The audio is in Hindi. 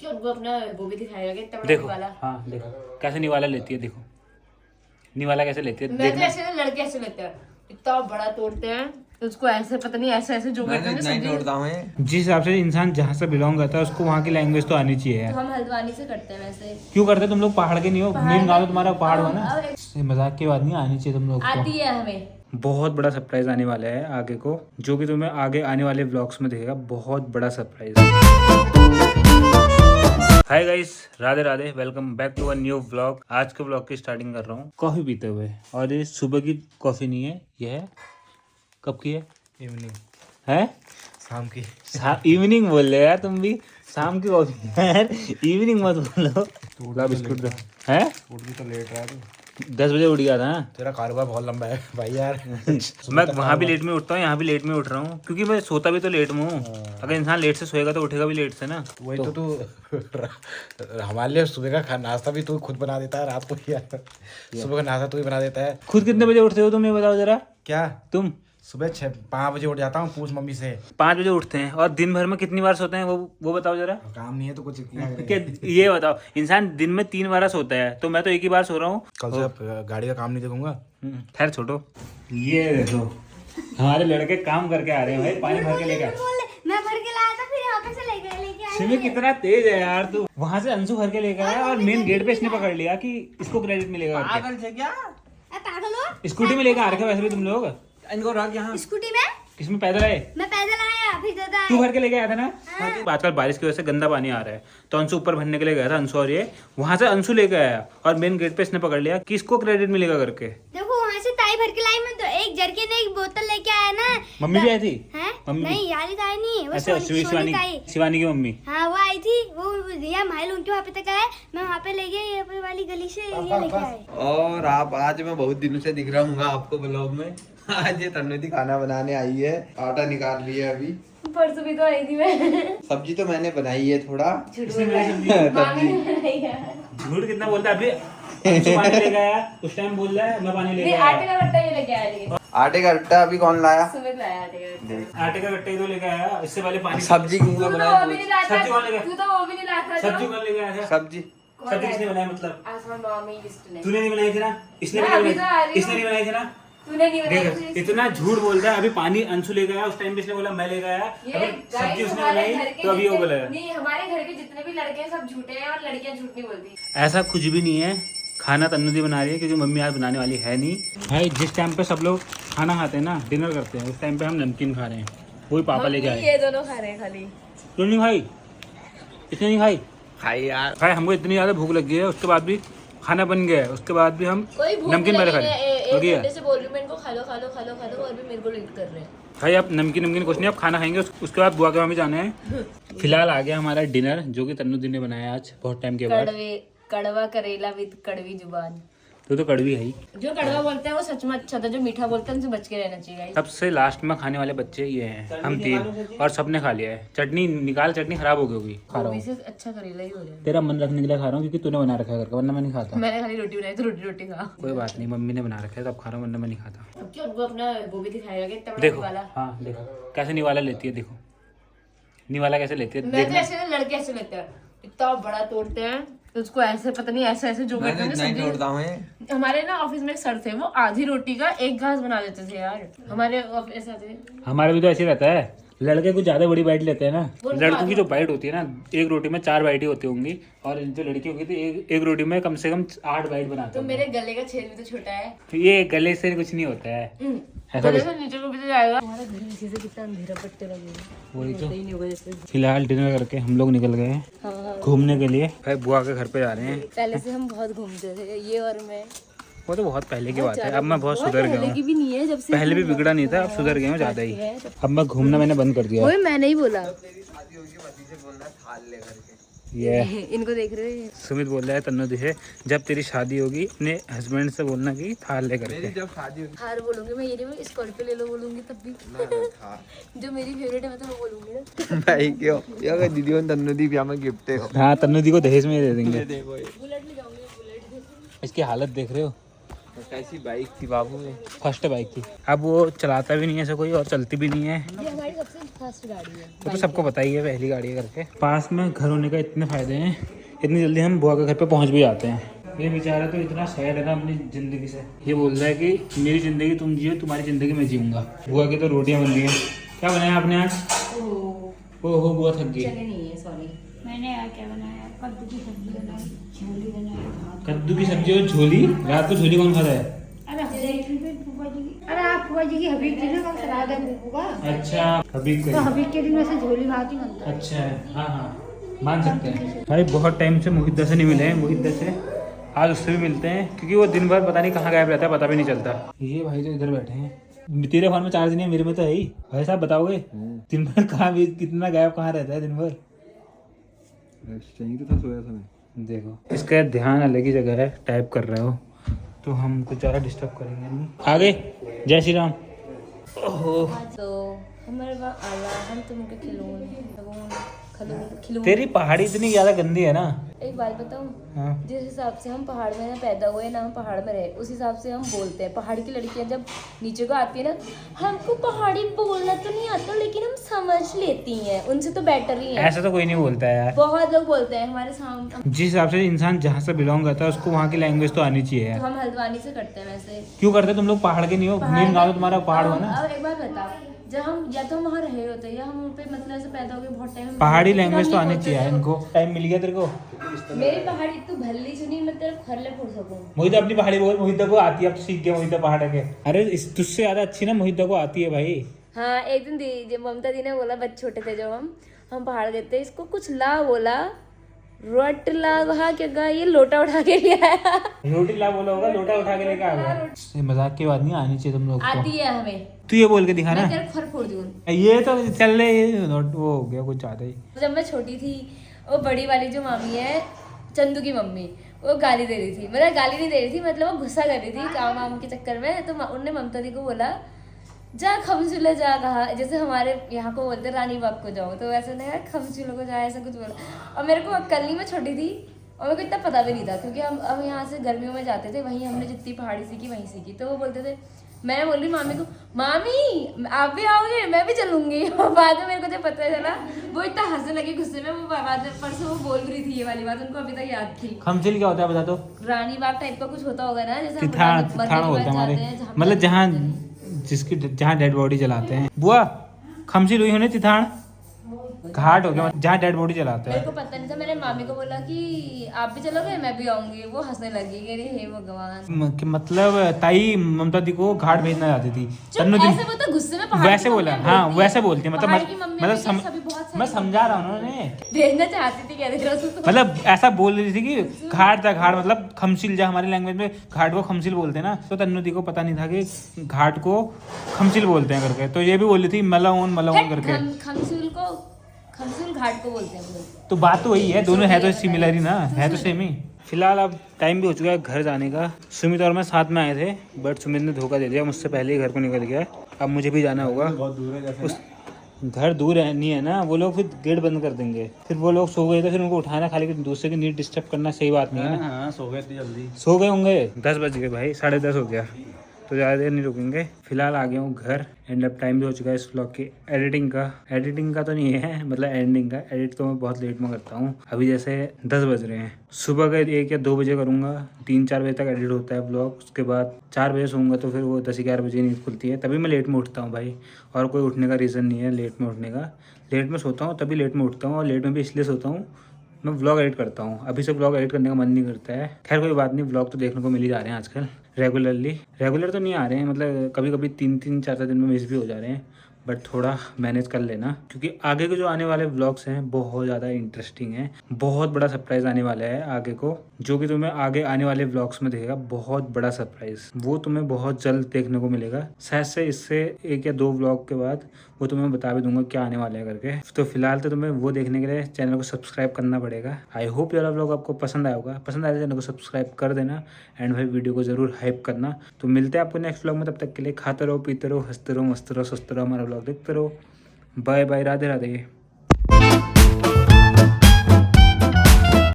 क्यों उनको अपना वो भी दिखाएगा कि इतना देखो वाला। हाँ देखो कैसे निवाला लेती है, देखो निवाला कैसे लेती है। मैं तो ऐसे ना लड़के ऐसे लेते हैं, इतना बड़ा तोड़ते हैं तो उसको ऐसे पता नहीं ऐसे ऐसे जो करते हैं ना सब्जी। जिस हिसाब से इंसान जहाँ से बिलोंग करता है उसको वहाँ की लैंग्वेज तो आनी चाहिए तो यार। हम हल्द्वानी से करते हैं वैसे। क्यों करते तुम लोग? पहाड़ के नहीं हो? मेन गाँव तो तुम्हारा पहाड़ हुआ ना। अब इससे मजाक की बात नहीं, आनी चाहिए तुम लोग आती को। है हमें। बहुत बड़ा सरप्राइज आने वाला है आगे को, जो कि तुम्हें आगे आने वाले व्लॉग्स में दिखेगा। बहुत बड़ा surprise. Hi guys, Radhe Radhe, welcome back to a new vlog. आज के व्लॉग की स्टार्टिंग कर रहा हूँ कॉफी पीते हुए, और ये सुबह की कॉफी नहीं है, ये है कब की है? इवनिंग, है शाम की। इवनिंग बोल रहे यार तुम भी, शाम की कॉफी यार, इवनिंग मत बोलो। ला बिस्कुट दो। है उठ भी तो लेट रहा है तू। 10 बजे उठ गया था। तेरा कारोबार बहुत लंबा है भाई यार। मैं वहाँ भी लेट में उठता हूँ, यहाँ भी लेट में उठ रहा हूँ, क्योंकि मैं सोता भी तो लेट में हूँ। अगर इंसान लेट से सोएगा तो उठेगा भी लेट से ना। वही तो तू हमारे लिए सुबह का नाश्ता भी तू खुद बना देता है, रात को भी यार सुबह का नाश्ता तू ही बना देता है। खुद कितने बजे उठते हो तुम, ये बताओ जरा। क्या? तुम सुबह 5 बजे उठ जाता हूँ, पूछ मम्मी से। 5 बजे उठते हैं और दिन भर में कितनी बार सोते हैं वो बताओ जरा। काम नहीं है तो कुछ किया कि ये बताओ, इंसान दिन में 3 बार सोता है, तो मैं तो एक ही बार सो रहा हूँ। कल से अब गाड़ी का काम नहीं देखूंगा। खैर छोटो। ये देखो हमारे लड़के काम करके आ रहे हैं भाई, पानी भर के लेके आ। मैं भर के लाया था, फिर यहाँ पे से लेके आया। सिमी कितना तेज है यार तू। वहां से अंशु भर के लेकर आया और मेन गेट पे इसने पकड़ लिया कि इसको क्रेडिट मिलेगा करके। पागल थे क्या? पागल हो? स्कूटी में लेकर आ रखे वैसे भी तुम लोग। इनको रख यहाँ। स्कूटी में किसमें पैदल आए? मैं पैदल आया, फिर दादा तू भर के लेके आया था ना। आजकल बारिश की वजह से गंदा पानी आ रहा है, तो अंशु ऊपर भरने के लिए गया था, अंशु और ये। वहां से अंशु लेके आया और मेन गेट पे इसने पकड़ लिया कि इसको क्रेडिट मिलेगा करके। देखो वहाँ से ताई भर के लाई, मैं तो एक जरके ने एक बोतल लेके आया ना। मम्मी भी आई थी? हैं? मम्मी नहीं यारी ताई नहीं, वो अच्छा, सोनी ताई। शिवानी की मम्मी। हाँ वो आई थी, वो दिया माइल उनके वहाँ पे तक आया, मैं वहाँ पे ले गई, ये पे वाली गली से ये लेके आए। और आप आज मैं बहुत दिनों से दिख रहा हूँ आपको ब्लॉग में। आज ये तन्नती खाना बनाने आई है, आटा निकाल रही है अभी। परसों भी तो आई थी मैं। सब्जी तो मैंने बनाई है थोड़ा। मामी ने बनाई है। झूठ कितना बोलता है अभी। अंशु पानी लेके आया, उस टाइम बोल रहा है मैं पानी लेके नहीं, आया। आटे का गट्टा ये लेके आया, लेकिन आटे का गट्टा अभी कौन लाया? सुमित लाया आटे का गट्टा। आटे का गट्टा ही तो लेके आया, इससे पहले पानी। सब्जी किसने तू तो वो बनाई? भी नहीं लाता, सब्जी कौन लेके आया? तू तो वो भी नहीं लाता जो। सब्जी कौन लेके आया था? सब्जी सब्जी किसने बनाई? मतलब आसमान मामी लिस्ट ने। तूने नहीं बनाई थी ना? इसने मैं भी अभी नहीं तो आ बनाई, रही इसने हूँ। नहीं बनाई थी ना? तूने नहीं बनाई देख थी। इतना झूठ बोलता है। अभी पानी अंशु लेके आया, उस टाइम पे इसने बोला मैं लेके आया। ये अभी guys, सब्जी उसने हमारे बनाई घर के तो अभी वो जितने- बोला है। नहीं, हमारे घर के जितने भी लड़के हैं सब झूठे हैं और लड़कियां झूठ नहीं बोलती। ऐसा कुछ भी नहीं है, खाना तन्नुदी बना रही है क्योंकि मम्मी आज बनाने वाली है नहीं भाई। जिस टाइम पे सब लोग खाना खाते हैं ना, डिनर करते हैं, उस टाइम पे हम नमकीन खा रहे हैं। वही पापा लेके आए। ये दोनों खा रहे हैं खाली। तू नहीं खाई? इसने नहीं खाई? खाई यार। भाई हमको इतनी ज़्यादा भूख लगी है, उसके बाद भी खाना बन गया है, उसके बाद भी हम कोई भूख नमकीन नहीं मेरे खा लगी है। रहे एक हैं। घंटे से बोल रही हूँ मैं इनको खा लो खा लो खा लो खा लो, और भी मेरे को लेट कर रहे हैं। भाई अब नमकीन कुछ नहीं, अब खाना खाएंगे, उसके बाद बुआ के वहाँ भी जाना है। फिलहाल आ गया हमारा डिनर, जो कि तन्नुदी ने बनाया आज बहुत टाइम के बाद। कड़वा करेला विद कड़वी जुबान। तो कड़वी है ही। जो कड़वा बोलते हैं वो सच में अच्छा था, जो मीठा बोलते हैं उनसे बच के रहना चाहिए guys। सबसे लास्ट में खाने वाले बच्चे ये हैं, हम 3, और सबने खा लिया है। चटनी निकाल, चटनी खराब हो गई होगी। खा रहा गोभी हूँ, से अच्छा करेला ही हो जाए। तेरा मन रखने के लिए खा रहा हूँ क्योंकि तूने बना रखा है करके, वरना मैं नहीं खाता। मैंने खाली रोटी बनाई तो रोटी रोटी खा। कोई बात नहीं, मम्मी ने बना रखा है तो अब खा रहा हूँ, वरना मैं नहीं खाता। अब क्यों उनको अपना वो भी दिखाएगा कि इतना बड़ा देखो निवाला। हाँ देखो कैसे निवाला लेती है, देखो निवाला कैसे लेती है। मैं तो देखना ऐसे ना लड़के ऐसे लेते हैं, इतना बड़ा तोड़ते हैं तो उसको ऐसे पता नहीं ऐसे ऐसे जो करते हैं ना नहीं सब्जी। तोड़ता हूँ। हमारे ना ऑफिस में एक सर थे, वो आधी रोटी का एक घास बना देते थे यार। हमारे ऑफिस ऐसा थे। हमारे भी तो ऐसे ही रहता है, लड़के कुछ ज्यादा बड़ी बाइट लेते हैं ना। लड़कों की जो बाइट होती है ना, एक रोटी में 4 बाइटें होती होंगी, और जो लड़की होगी तो एक रोटी में कम से कम 8 बाइट बनाते तो हैं। मेरे गले का छेद भी तो छोटा है। ये गले से कुछ नहीं होता है ऐसा गले कुछ। से नीचे को भी तो जाएगा। हमारा घर इसी से कितना अंधेरा पट्टे लगे हैं। वही तो। नहीं होगा जैसे। फिलहाल डिनर करके हम लोग निकल गए हैं हाँ, घूमने के लिए। भाई बुआ के घर पे जा रहे हैं। पहले से हम बहुत घूमते थे, ये और मैं। वो तो बहुत पहले की बात है, अब मैं बहुत सुधर गया पहले की हूँ। भी नहीं है, जब से पहले भी बिगड़ा नहीं था, अब सुधर गया हूँ ज्यादा ही। अब मैं घूमना मैंने बंद कर दिया। वही मैंने ही बोला। ये इनको देख रहे हैं। सुमित बोल रहा है तन्नुदी से, जब तेरी शादी होगी अपने हस्बैंड से बोलना कि थार ले करके। जब शादी होगी हार बोलूंगी मैं, ये नहीं स्कॉर्पियो ले लो बोलूंगी तब भी। जो मेरी फेवरेट है मैं तो वो बोलूंगी ना। भाई क्यों यार दीदी और तन्नुदी भी हमें गिफ्ट है। हाँ तन्नुदी को दहेज में ही दे देंगे। देखो ये। बुलेट ले जाऊंगी, बुलेट। इसकी हालत देख रहे हो, कैसी बाइक थी बाबू में? फर्स्ट बाइक थी। अब वो चलाता भी नहीं है ऐसा कोई और चलती भी नहीं है, ये हमारी सबसे फर्स्ट गाड़ी है। वो तो सबको पता ही है, पहली गाड़ी है करके। पास में घर होने का इतने फ़ायदे हैं, इतनी जल्दी हम बुआ के घर पे पहुंच भी जाते हैं। ये बेचारा तो इतना सैड है ना अपनी ज़िंदगी से, ये बोल रहा है कि मेरी ज़िंदगी तुम जियो, तुम्हारी ज़िंदगी मैं जीऊँगा। बुआ की तो रोटियाँ बन रही हैं। क्या बनाया आपने आज? ओहो बुआ थक गई। नहीं है, सॉरी। मैंने क्या बनाया, कद्दू की सब्जी बनाई, झोली बनाई। कद्दू की सब्जी और झोली? रात को झोली कौन खाता है? अरे आप फूफा जी की हबीब थी ना, कल सलाद है फूफू का। अच्छा हबीब तो हबीब के दिन वैसे झोली भाती बनता है। अच्छा है, हाँ हाँ मान सकते हैं। भाई बहुत टाइम से मुहिद्दा से नहीं मिले हैं, मुहिद्दा से आज उससे भी मिलते हैं, क्योंकि वो दिन भर पता नहीं कहाँ गायब रहता है, पता भी नहीं चलता। ये भाई तो इधर बैठे हैं। तेरे फोन में चार्ज नहीं है, मेरे में तो है ही। भाई साहब बताओगे दिन भर कहाँ भी कितना गायब कहाँ रहता है दिन भर? चाहिए तो था, सोया था मैं। देखो इसका ध्यान अलग ही जगह है, टाइप कर रहे हो तो हम कुछ ज़्यादा डिस्टर्ब करेंगे नहीं। आगे जय श्री राम। ओहो तो हमारे वहाँ आला हम तुमके खिलौने तेरी पहाड़ी इतनी ज़्यादा गंदी है ना। एक बात बताऊं, हाँ जिस हिसाब से हम पहाड़ में ना पैदा हुए ना, हम पहाड़ में रहे, उस हिसाब से हम बोलते हैं। पहाड़ की लड़कियां जब नीचे को आती है ना, हमको पहाड़ी बोलना तो नहीं आता लेकिन हम समझ लेती हैं, उनसे तो बेटर ही है। ऐसा तो कोई नहीं बोलता है यार। बहुत लोग बोलते हैं हमारे सामने। जिस हिसाब से इंसान जहाँ से बिलोंग करता है उसको वहाँ की लैंग्वेज तो आनी चाहिए तो यार। हम हल्द्वानी से करते हैं वैसे। क्यों करते तुम लोग? पहाड़ के नहीं हो? मेन गाँव तुम्हारा पहाड़ हो ना। अब एक बात बता, जब हम या तो हम वहाँ रहे होते हैं या हम वहाँ पे मतलब ऐसे पैदा हो गए बहुत टाइम। पहाड़ी लैंग्वेज तो आनी चाहिए यार इनको। टाइम मिल गया तेरे को? मेरी पहाड़ी तू भल्ली सुनी, मैं तेरे खरले फोड़ सकूं। मोहिता अपनी पहाड़ी बोल, मोहिता को आती है, अब सीख गया मोहिता पहाड़ के। अरे तुझसे ज्यादा अच्छी ना मोहिता को आती है भाई। हाँ एक दिन जब ममता दी ने बोला, बच्चे छोटे थे जब हम पहाड़ गए थे, इसको कुछ ला बोला, रोट ला, वहाँ क्या गा, ये लोटा उठा के ले आया। रोटी ला बोला होगा, लोटा उठा के लेके आ गया। मजाक की बात नहीं, आनी चाहिए तुम लोग को। आती है हमें। तू ये बोल के दिखा ना, मैं तेरे खर फोड़ दूँ। ये तो चल रहे वो हो गया कुछ ज्यादा ही। जब मैं छोटी थी, वो बड़ी वाली जो मामी है, चंदू की मम्मी, वो गाली दे रही थी, मतलब गाली नहीं दे रही थी, मतलब वो गुस्सा कर रही थी काम वाम के चक्कर में। तो उनने ममता दी को बोला, जा खमचूले जा, कहा जैसे हमारे यहाँ को बोलते रानी बाग को जाओ, तो वैसे नहीं खमचूलों को जाए, ऐसा कुछ बोला। और मेरे को अक्कल नहीं, मैं छोटी थी और मेरे को इतना पता भी नहीं था, क्योंकि हम यहाँ से गर्मियों में जाते थे, वहीं हमने जितनी पहाड़ी सीखी वहीं सीखी। तो वो बोलते थे, मैं बोल रही मामी को, मामी आप भी आओगे, मैं भी चलूंगी। और बाद में मेरे को जब पता चला, वो इतना हंसने लगी गुस्से में। वो बाद में परसों वो बोल भी रही थी ये वाली बात, उनको अभी तक याद थी। खमचिल क्या होता है बता तो? रानी बाग टाइप का कुछ होता होगा ना, जैसे तिथान बोलते हैं हमारे, मतलब जहाँ जिसकी जहाँ डेड बॉडी जलाते हैं। बुआ खमचिल हुई होने तिथान घाट हो गया जहाँ डेड बॉडी जलाते हैं। मेरे को पता नहीं था, मैंने मामी को बोला कि आप भी चलोगे, मैं भी आऊंगी। वो हंसने लगी, अरे हे भगवान। मतलब ताई ममता दी को घाट भेजना चाहती थी। ऐसे वो तो गुस्से में पहाड़ वैसे की बोला, मम्मी हाँ बोलती है। वैसे बोलती है, पहाड़ की मम्मी मतलब भी सभी बहुत सारी मैं समझा रहा हूँ उन्होंने भेजना चाहती थी, कह रही थी मतलब ऐसा बोल रही थी कि घाट था, घाट मतलब खमसिल, जो हमारी लैंग्वेज में घाट को खमसिल बोलते हैं ना, तो तन्नू दी को पता नहीं था कि घाट को खमसिल बोलते हैं करके। तो ये भी बोल रही थी मलाउन करके। खमसूल घाट को बोलते हैं पूरे। तो बात तो वही है, दोनों है तो सिमिलर ही ना, है तो सेम ही। फिलहाल अब टाइम भी हो चुका है घर जाने का। सुमित और मैं साथ में आए थे, बट सुमित ने धोखा दे दिया, मुझसे पहले ही घर को निकल गया। अब मुझे भी जाना होगा। बहुत दूर है जैसे उस घर दूर है नहीं है ना, वो लोग फिर गेट बंद कर देंगे, फिर वो लोग सो गए तो फिर उनको उठाना, खाली दूसरे की नींद डिस्टर्ब करना सही बात नहीं है ना। हाँ सो गए थे जल्दी, सो गए होंगे, 10 बज गए भाई, 10:30 हो गया, तो ज़्यादा देर नहीं रुकेंगे। फिलहाल आ गया हूँ घर, एंड अब टाइम भी हो चुका है इस व्लॉग की एडिटिंग का तो नहीं है, मतलब एंडिंग का। एडिट तो मैं बहुत लेट में करता हूँ, अभी जैसे 10 बज रहे हैं। सुबह का 1 या 2 बजे करूँगा, 3-4 बजे तक एडिट होता है व्लॉग। उसके बाद 4 बजे सोऊंगा, तो फिर वो 10-11 बजे नींद खुलती है, तभी मैं लेट में उठता हूँ भाई। और कोई उठने का रीज़न नहीं है लेट में उठने का। लेट में सोता हूँ तभी लेट में उठता हूँ, और लेट में भी इसलिए सोता हूँ, मैं व्लॉग एडिट करता हूँ। अभी से व्लॉग एडिट करने का मन नहीं करता है। खैर कोई बात नहीं, व्लॉग तो देखने को मिल ही जा रहे हैं आजकल रेगुलर तो नहीं आ रहे हैं, मतलब कभी कभी 3-3, 4-4 दिन में मिस भी हो जा रहे हैं, बट थोड़ा मैनेज कर लेना, क्योंकि आगे के जो आने वाले व्लॉग्स हैं बहुत ज़्यादा इंटरेस्टिंग हैं। बहुत बड़ा सरप्राइज़ आने वाला है आगे को, जो कि तुम्हें आगे आने वाले व्लॉग्स में दिखेगा। बहुत बड़ा सरप्राइज़, वो तुम्हें बहुत जल्द देखने को मिलेगा। शायद से इससे 1 या 2 व्लॉग के बाद वो तुम्हें बता भी दूंगा क्या आने वाला है करके। तो फिलहाल तो तुम्हें वो देखने के लिए चैनल को सब्सक्राइब करना पड़ेगा। आई होप ये वाला व्लॉग आपको पसंद आया होगा। पसंद आया तो चैनल को सब्सक्राइब कर देना, एंड भाई वीडियो को जरूर हाइप करना। तो मिलते हैं आपको नेक्स्ट व्लॉग में, तब तक के लिए खाते रहो, पीते रहो, हंसते रहो, मस्त रहो, स्वस्थ रहो, हमारा व्लॉग देखते रहो। Bye bye, Radhe Radhe.